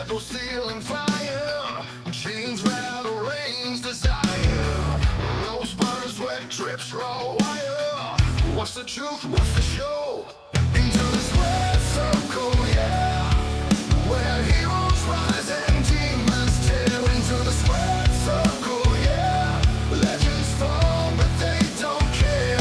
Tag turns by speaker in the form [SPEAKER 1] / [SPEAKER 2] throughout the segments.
[SPEAKER 1] metal, steel, and fire. Chains rattle, rains desire. Rose butter, sweat drips, raw wire. What's the truth? What's the show? Into the square circle, yeah. Where heroes rise and demons tear. Into the square circle, yeah. Legends fall, but they don't care.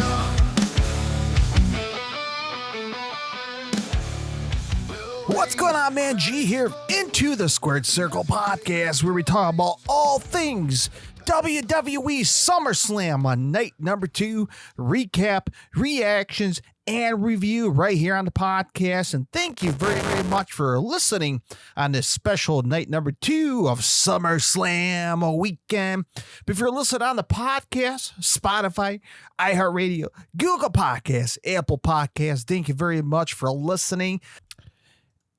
[SPEAKER 2] What's going on, man? G here, Into the Squared Circle podcast, where we talk about all things WWE SummerSlam on night number 2, recap, reactions, and review right here on the podcast. And thank you very, very much for listening on this special night number 2 of SummerSlam weekend. But if you're listening on the podcast, Spotify, iHeartRadio, Google Podcasts, Apple Podcasts, thank you very much for listening.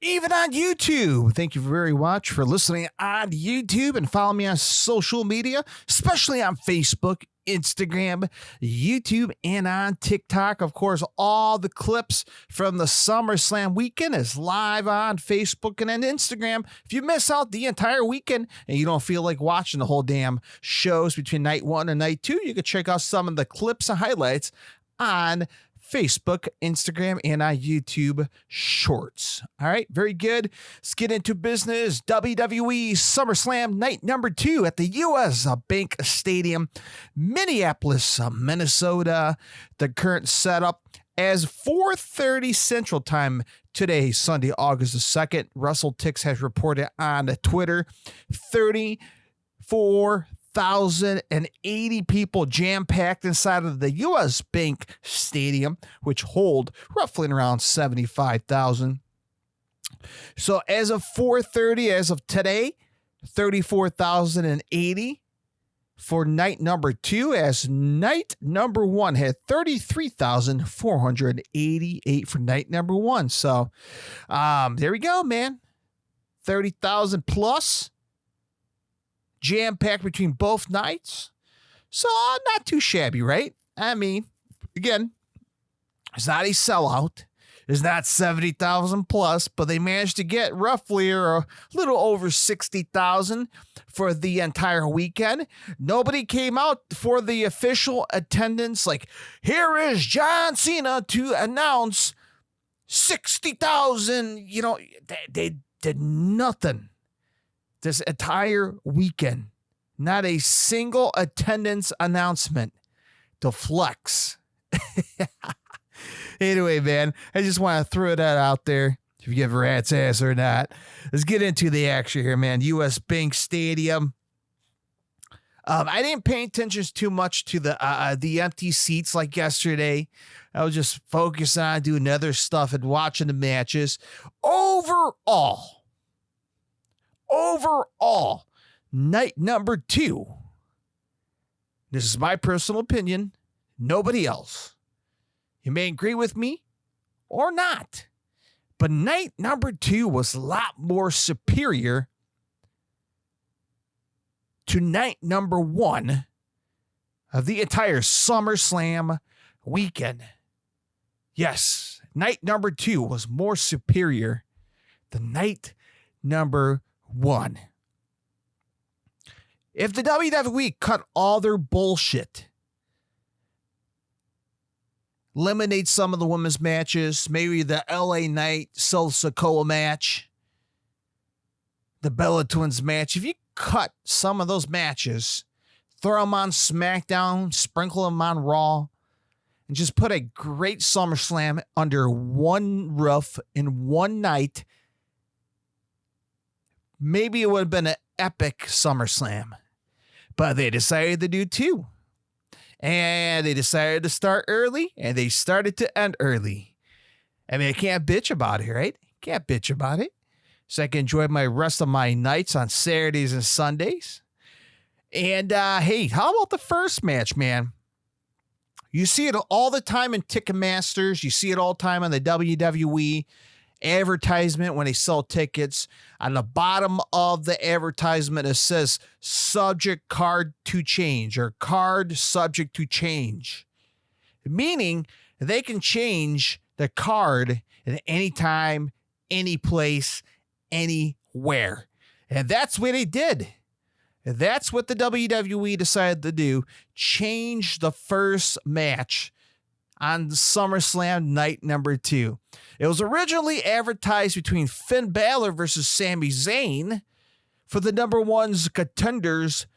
[SPEAKER 2] Even on YouTube. Thank you very much for listening on YouTube and follow me on social media, especially on Facebook, Instagram, YouTube, and on TikTok. Of course, all the clips from the SummerSlam weekend is live on Facebook and on Instagram. If you miss out the entire weekend and you don't feel like watching the whole damn shows between night 1 and night 2, you can check out some of the clips and highlights on Facebook, Instagram, and on YouTube Shorts. All right, very good. Let's get into business. WWE SummerSlam night number 2 at the US Bank Stadium, Minneapolis, Minnesota. The current setup as 4:30 Central Time today, Sunday, August the 2nd. Russell Tix has reported on Twitter, 34,080 people jam-packed inside of the US Bank Stadium, which hold roughly around 75,000. So as of 4:30, as of today, 34,080 for night number 2, as night number 1 had 33,488 for night number 1. So there we go, man. 30,000 plus. Jam-packed between both nights. So not too shabby, right? I mean, again, it's not a sellout. It's not 70,000 plus, but they managed to get roughly or a little over 60,000 for the entire weekend. Nobody came out for the official attendance like, here is John Cena to announce 60,000. You know, they did nothing this entire weekend. Not a single attendance announcement to flex. Anyway, man, I just want to throw that out there. If you give a rat's ass or not. Let's get into the action here, man. US Bank Stadium. I didn't pay attention too much to the empty seats like yesterday. I was just focused on doing other stuff and watching the matches. Overall, night number 2, this is my personal opinion, nobody else. You may agree with me or not, but night number 2 was a lot more superior to night number 1 of the entire SummerSlam weekend. Yes, night number 2 was more superior than night number 1. If the WWE cut all their bullshit, eliminate some of the women's matches, maybe the LA Knight Sokoa match, the Bella Twins match, if you cut some of those matches, throw them on SmackDown, sprinkle them on Raw, and just put a great SummerSlam under one roof in one night, maybe it would have been an epic SummerSlam. But they decided to do 2. And they decided to start early, and they started to end early. I mean, I can't bitch about it, right? Can't bitch about it. So I can enjoy my rest of my nights on Saturdays and Sundays. And, hey, how about the first match, man? You see it all the time in Ticketmasters. You see it all the time on the WWE advertisement when they sell tickets. On the bottom of the advertisement, it says subject card to change or card subject to change, meaning they can change the card at any time, any place, anywhere. And that's what they did. That's what the WWE decided to do. Change the first match on SummerSlam night number 2. It was originally advertised between Finn Balor versus Sami Zayn for the number 1 contenders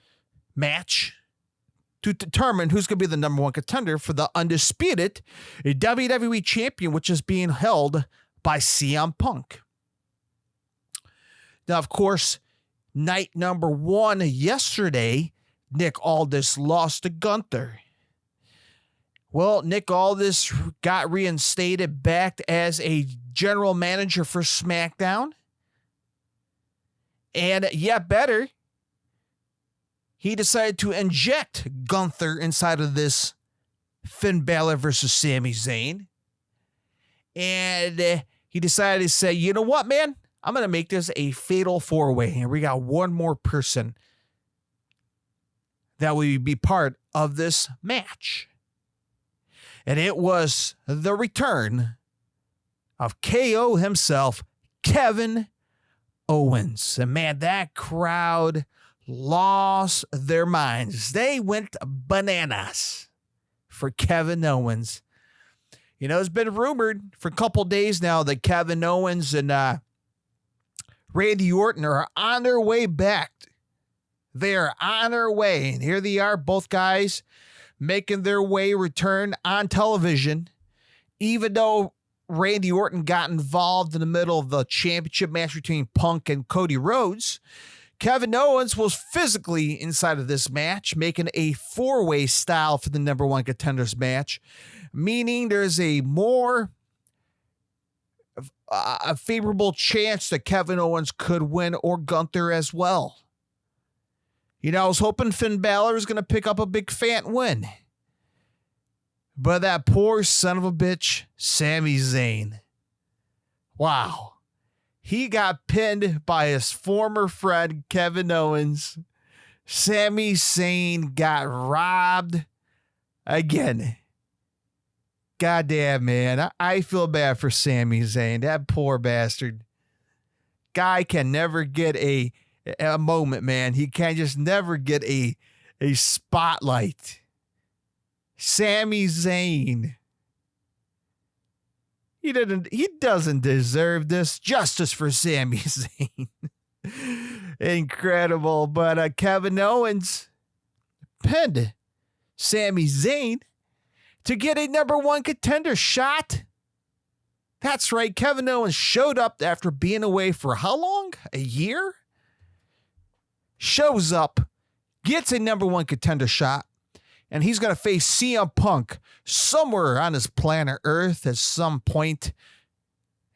[SPEAKER 2] match to determine who's going to be the number 1 contender for the undisputed WWE champion, which is being held by CM Punk. Now, of course, night number 1 yesterday, Nick Aldis lost to Gunther. Well, Nick Aldis got reinstated back as a general manager for SmackDown. And yet better, he decided to inject Gunther inside of this Finn Balor versus Sami Zayn. And he decided to say, you know what, man? I'm going to make this a fatal 4-way. And we got one more person that will be part of this match. And it was the return of KO himself, Kevin Owens. And man, that crowd lost their minds. They went bananas for Kevin Owens. You know, it's been rumored for a couple days now that Kevin Owens and Randy Orton are on their way back. They're on their way. And here they are, both guys making their way return on television. Even though Randy Orton got involved in the middle of the championship match between Punk and Cody Rhodes, Kevin Owens was physically inside of this match, making a 4-way style for the number 1 contenders match, meaning there's a more a favorable chance that Kevin Owens could win, or Gunther as well. You know, I was hoping Finn Balor was going to pick up a big fat win. But that poor son of a bitch, Sami Zayn. Wow. He got pinned by his former friend, Kevin Owens. Sami Zayn got robbed again. Goddamn, man. I feel bad for Sami Zayn. That poor bastard. Guy can never get a moment, man. He can just never get a spotlight. Sami Zayn. He doesn't deserve this. Justice for Sami Zayn. Incredible. But Kevin Owens pinned Sami Zayn to get a number 1 contender shot. That's right. Kevin Owens showed up after being away for how long? A year? Shows up, gets a number 1 contender shot, and he's going to face CM Punk somewhere on his planet Earth at some point,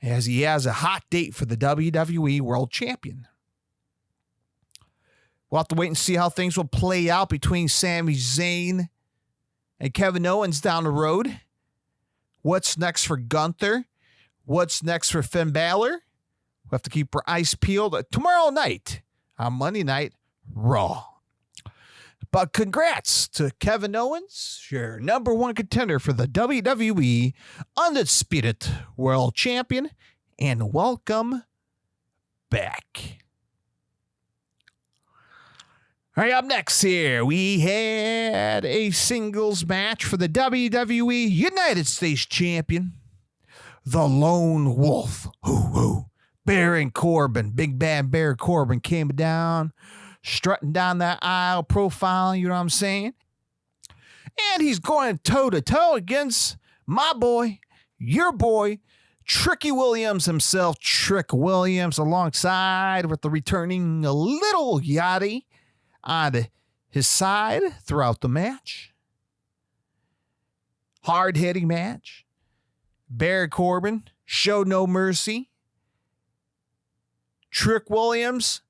[SPEAKER 2] as he has a hot date for the WWE World Champion. We'll have to wait and see how things will play out between Sami Zayn and Kevin Owens down the road. What's next for Gunther? What's next for Finn Balor? We'll have to keep our eyes peeled tomorrow night on Monday Night Raw. But congrats to Kevin Owens, your number 1 contender for the WWE Undisputed World Champion, and welcome back. All right, up next here, we had a singles match for the WWE United States Champion, the Lone Wolf. Baron Corbin, Big Bad Baron Corbin came down, strutting down that aisle, profile, you know what I'm saying? And he's going toe-to-toe against my boy, your boy, Tricky Williams himself, Trick Williams, alongside with the returning Little Yachty on his side throughout the match. Hard-hitting match. Baron Corbin showed no mercy. Trick Williams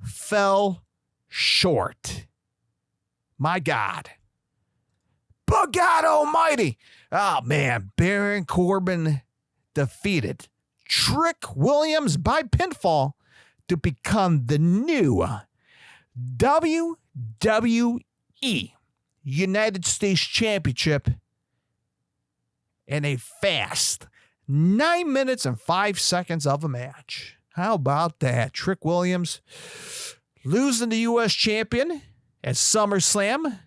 [SPEAKER 2] fell short. My God. But God almighty. Oh, man. Baron Corbin defeated Trick Williams by pinfall to become the new WWE United States Championship in a fast 9 minutes and 5 seconds of a match. How about that? Trick Williams losing the U.S. champion at SummerSlam.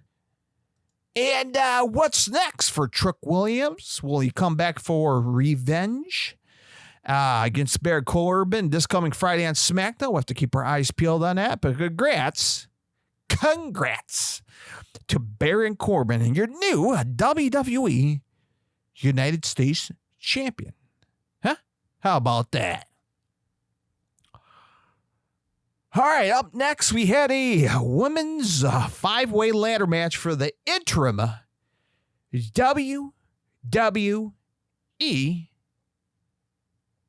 [SPEAKER 2] And what's next for Trick Williams? Will he come back for revenge against Baron Corbin this coming Friday on SmackDown? We'll have to keep our eyes peeled on that. But congrats to Baron Corbin and your new WWE United States champion. Huh? How about that? All right, up next, we had a women's five-way ladder match for the interim WWE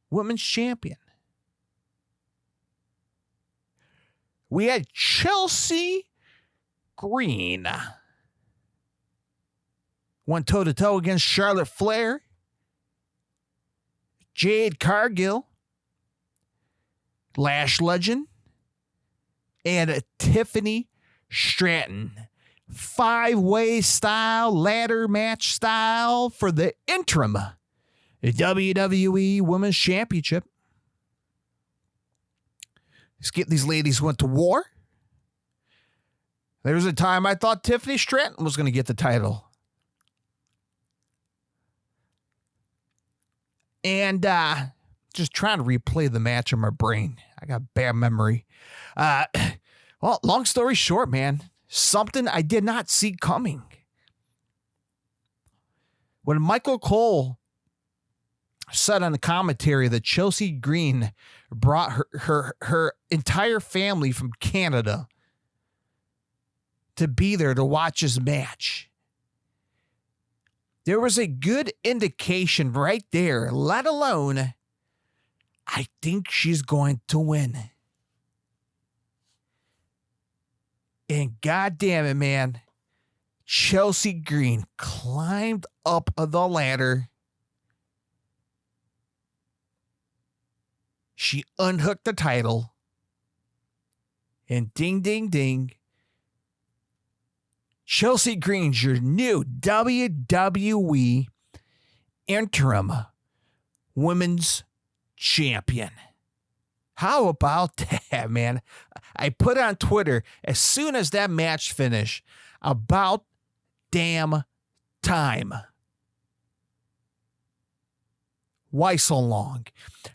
[SPEAKER 2] Women's Champion. We had Chelsea Green went toe-to-toe against Charlotte Flair, Jade Cargill, Lash Legend, and Tiffany Stratton. Five-way style, ladder match style for the interim WWE Women's Championship. These ladies went to war. There was a time I thought Tiffany Stratton was going to get the title. And just trying to replay the match in my brain. I got bad memory. Well, long story short, man, something I did not see coming. When Michael Cole said on the commentary that Chelsea Green brought her entire family from Canada to be there to watch his match, there was a good indication right there, let alone, I think she's going to win. And God damn it, man, Chelsea Green climbed up the ladder. She unhooked the title. And ding, ding, ding. Chelsea Green's your new WWE interim women's champion. How about that, man? I put on Twitter as soon as that match finished, about damn time. Why so long?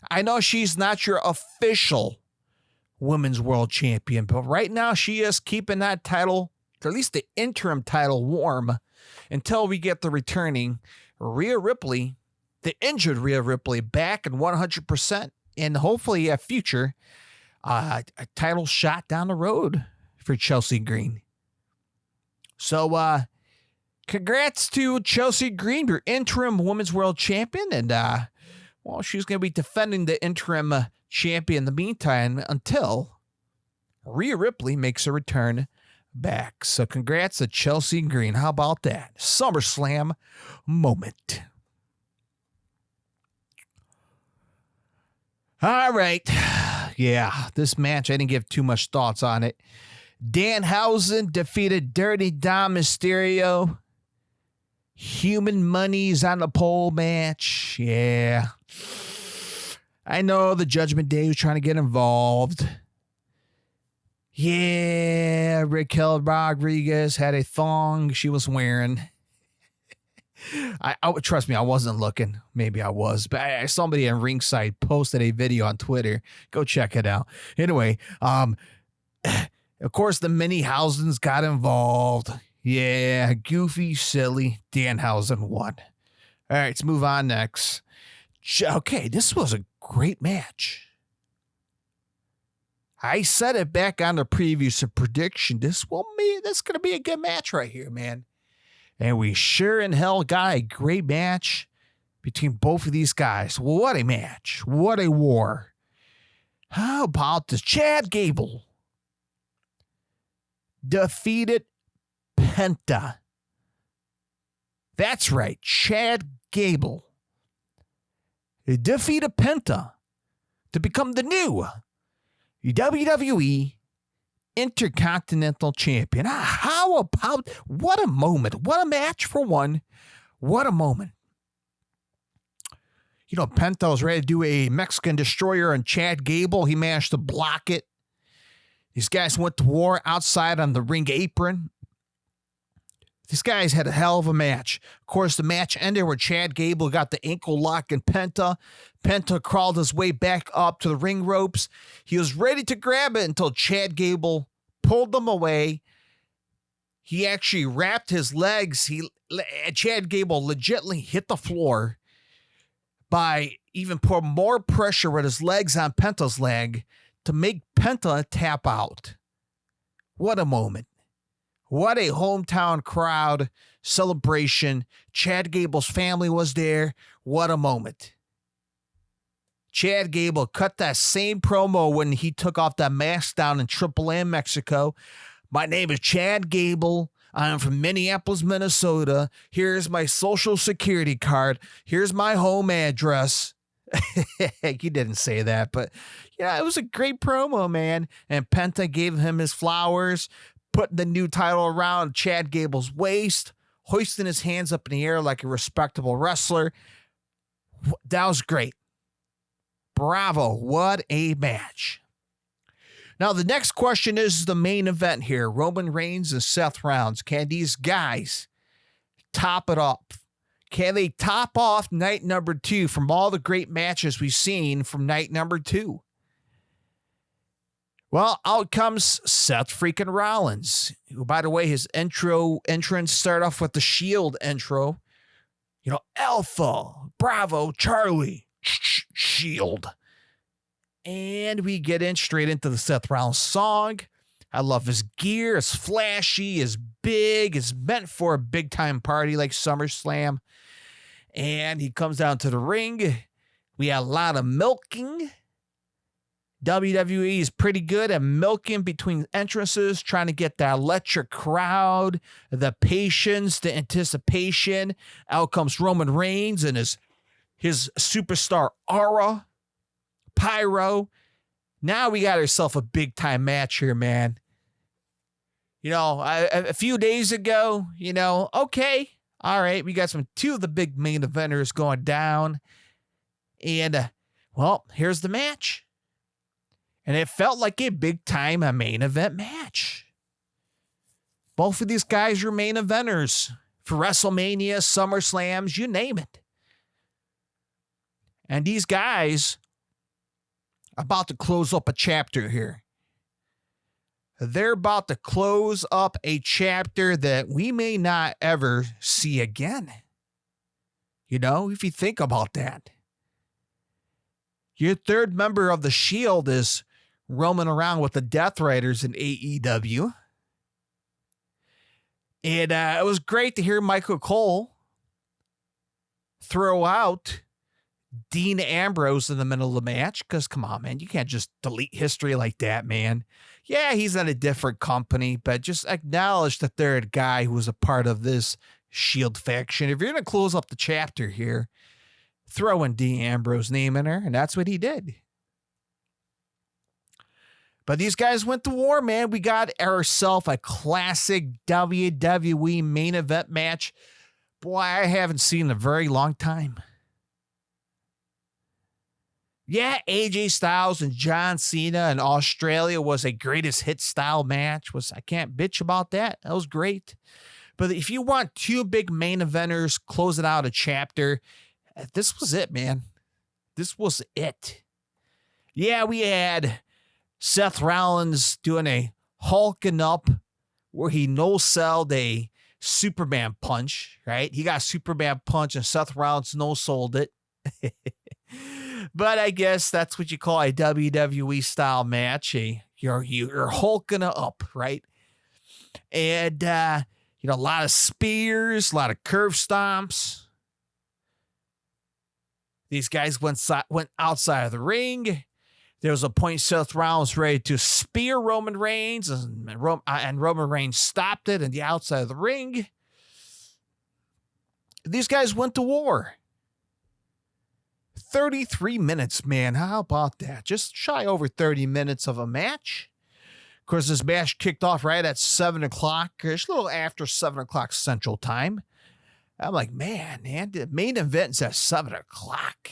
[SPEAKER 2] I know she's not your official women's world champion, but right now she is keeping that title, or at least the interim title, warm until we get the returning Rhea Ripley, the injured Rhea Ripley, back and 100%, and hopefully a future a title shot down the road for Chelsea Green. So, congrats to Chelsea Green, your interim women's world champion, and well, she's going to be defending the interim champion in the meantime until Rhea Ripley makes a return back. So congrats to Chelsea Green. How about that? SummerSlam moment. All right. Yeah, this match, I didn't give too much thoughts on it. Danhausen defeated Dirty Dom Mysterio. Human Money's on the pole match. Yeah. I know the Judgment Day was trying to get involved. Yeah, Raquel Rodriguez had a thong she was wearing. I trust me, I wasn't looking. Maybe I was, but somebody on Ringside posted a video on Twitter. Go check it out. Anyway, of course, the Mini-Housens got involved. Yeah, goofy, silly. Danhausen won. All right, let's move on next. Okay, this was a great match. I said it back on the previous prediction. This going to be a good match right here, man. And we sure in hell got a great match between both of these guys. What a match. What a war. How about this? Chad Gable defeated Penta. That's right. Chad Gable defeated Penta to become the new WWE Intercontinental Champion. How about, what a moment. What a match for one. What a moment. Penta was ready to do a Mexican destroyer on Chad Gable. He managed to block it. These guys went to war outside on the ring apron. These guys had a hell of a match. Of course, the match ended where Chad Gable got the ankle lock in Penta. Penta crawled his way back up to the ring ropes. He was ready to grab it until Chad Gable pulled them away. He actually wrapped his legs. Chad Gable legitimately hit the floor by even put more pressure with his legs on Penta's leg to make Penta tap out. What a moment. What a hometown crowd celebration. Chad Gable's family was there. What a moment. Chad Gable cut that same promo when he took off that mask down in Triple M, Mexico. My name is Chad Gable. I'm from Minneapolis, Minnesota. Here's my social security card. Here's my home address. He didn't say that, but yeah, it was a great promo, man. And Penta gave him his flowers, putting the new title around Chad Gable's waist, hoisting his hands up in the air like a respectable wrestler. That was great. Bravo. What a match. Now, the next question is the main event here. Roman Reigns and Seth Rollins. Can these guys top it up? Can they top off night number 2 from all the great matches we've seen from night number 2? Well, out comes Seth freaking Rollins, who, by the way, his entrance started off with the Shield intro. Alpha, Bravo, Charlie, Shield. And we get straight into the Seth Rollins song. I love his gear. It's flashy, it's big, it's meant for a big time party like SummerSlam. And he comes down to the ring. We had a lot of milking. WWE is pretty good at milking between entrances, trying to get that electric crowd, the patience, the anticipation. Out comes Roman Reigns and his superstar aura, pyro. Now we got ourselves a big time match here, man. A few days ago, okay, all right, we got two of the big main eventers going down. And, here's the match. And it felt like a big-time main event match. Both of these guys are main eventers for WrestleMania, SummerSlams, you name it. And these guys are about to close up a chapter here. They're about to close up a chapter that we may not ever see again. If you think about that. Your third member of the Shield is roaming around with the Death Riders in AEW. And it was great to hear Michael Cole throw out Dean Ambrose in the middle of the match. Because, come on, man, you can't just delete history like that, man. Yeah, he's in a different company, but just acknowledge the third guy who was a part of this Shield faction. If you're going to close up the chapter here, throw in Dean Ambrose's name in there, and that's what he did. But these guys went to war, man. We got ourselves a classic WWE main event match. Boy, I haven't seen in a very long time. Yeah, AJ Styles and John Cena in Australia was a greatest hit style match. I can't bitch about that. That was great. But if you want two big main eventers closing out a chapter, this was it, man. This was it. Yeah, we had Seth Rollins doing a hulking up where he no-sold a Superman punch, right? He got Superman punch and Seth Rollins no-sold it. But I guess that's what you call a WWE style match. You're hulking up, right? And, a lot of spears, a lot of curve stomps. These guys went outside of the ring. There was a point Seth Rollins ready to spear Roman Reigns, and Roman Reigns stopped it in the outside of the ring. These guys went to war. 33 minutes, man. How about that? Just shy over 30 minutes of a match. Of course, this match kicked off right at 7 o'clock, just a little after 7 o'clock Central Time. I'm like, man, the main event's at 7 o'clock.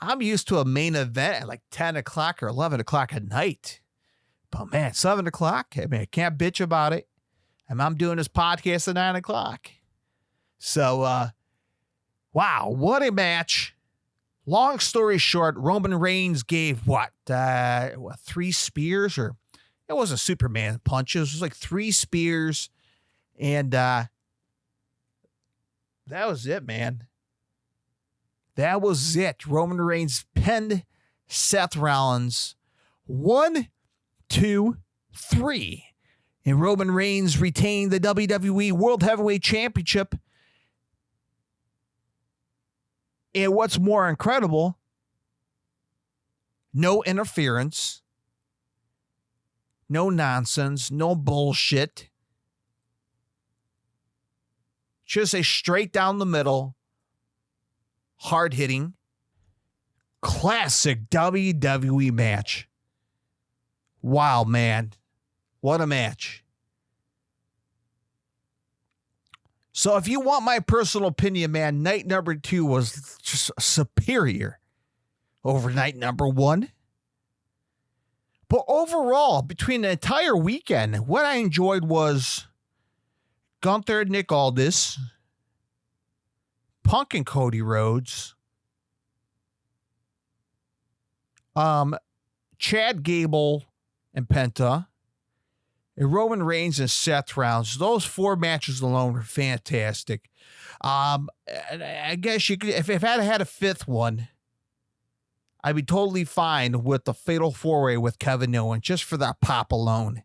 [SPEAKER 2] I'm used to a main event at like 10 o'clock or 11 o'clock at night. But man, 7 o'clock, I mean, I can't bitch about it. And I'm doing this podcast at 9 o'clock. So, wow, what a match. Long story short, Roman Reigns gave what 3 spears? Or it wasn't Superman punches. It was like 3 spears. And that was it, man. That was it. Roman Reigns pinned Seth Rollins 1, 2, 3. And Roman Reigns retained the WWE World Heavyweight Championship. And what's more incredible, no interference, no nonsense, no bullshit. Just a straight down the middle, hard hitting, classic WWE match. Wow, man. What a match. So if you want my personal opinion, man, night number 2 was just superior over night number 1. But overall, between the entire weekend, what I enjoyed was Gunther and Nick Aldis, Punk and Cody Rhodes, Chad Gable and Penta, and Roman Reigns and Seth Rollins. Those 4 matches alone were fantastic. I guess you could, if I'd had a 5th one, I'd be totally fine with the Fatal 4-Way with Kevin Owens just for that pop alone.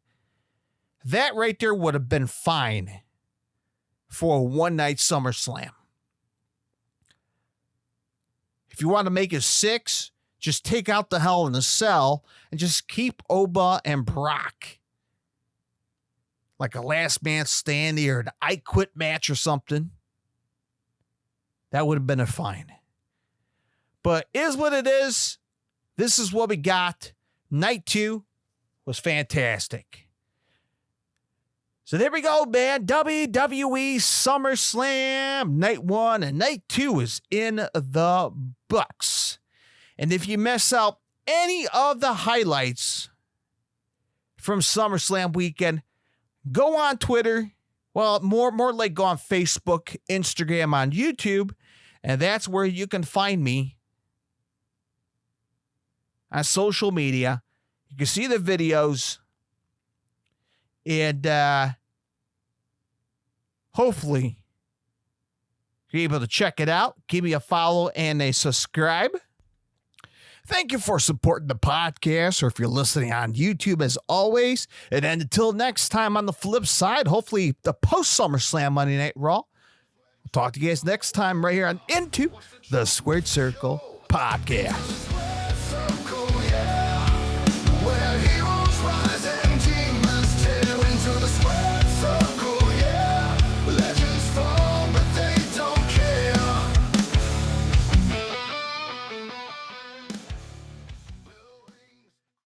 [SPEAKER 2] That right there would have been fine for a one-night SummerSlam. If you want to make it 6, just take out the Hell in a Cell and just keep Oba and Brock. Like a last man standing or an I Quit match or something. That would have been a fine. But is what it is. This is what we got. Night 2 was fantastic. So there we go, man. WWE SummerSlam Night 1 and Night 2 is in the books. And if you miss out any of the highlights from SummerSlam weekend, go on Twitter. Well, more like go on Facebook, Instagram, on YouTube. And that's where you can find me on social media. You can see the videos. And hopefully you're able to check it out. Give me a follow and a subscribe. Thank you for supporting the podcast, or if you're listening on YouTube, as always. And then until next time on the flip side, hopefully the post-SummerSlam Monday Night Raw. We'll talk to you guys next time right here on Into the Squared Circle Podcast.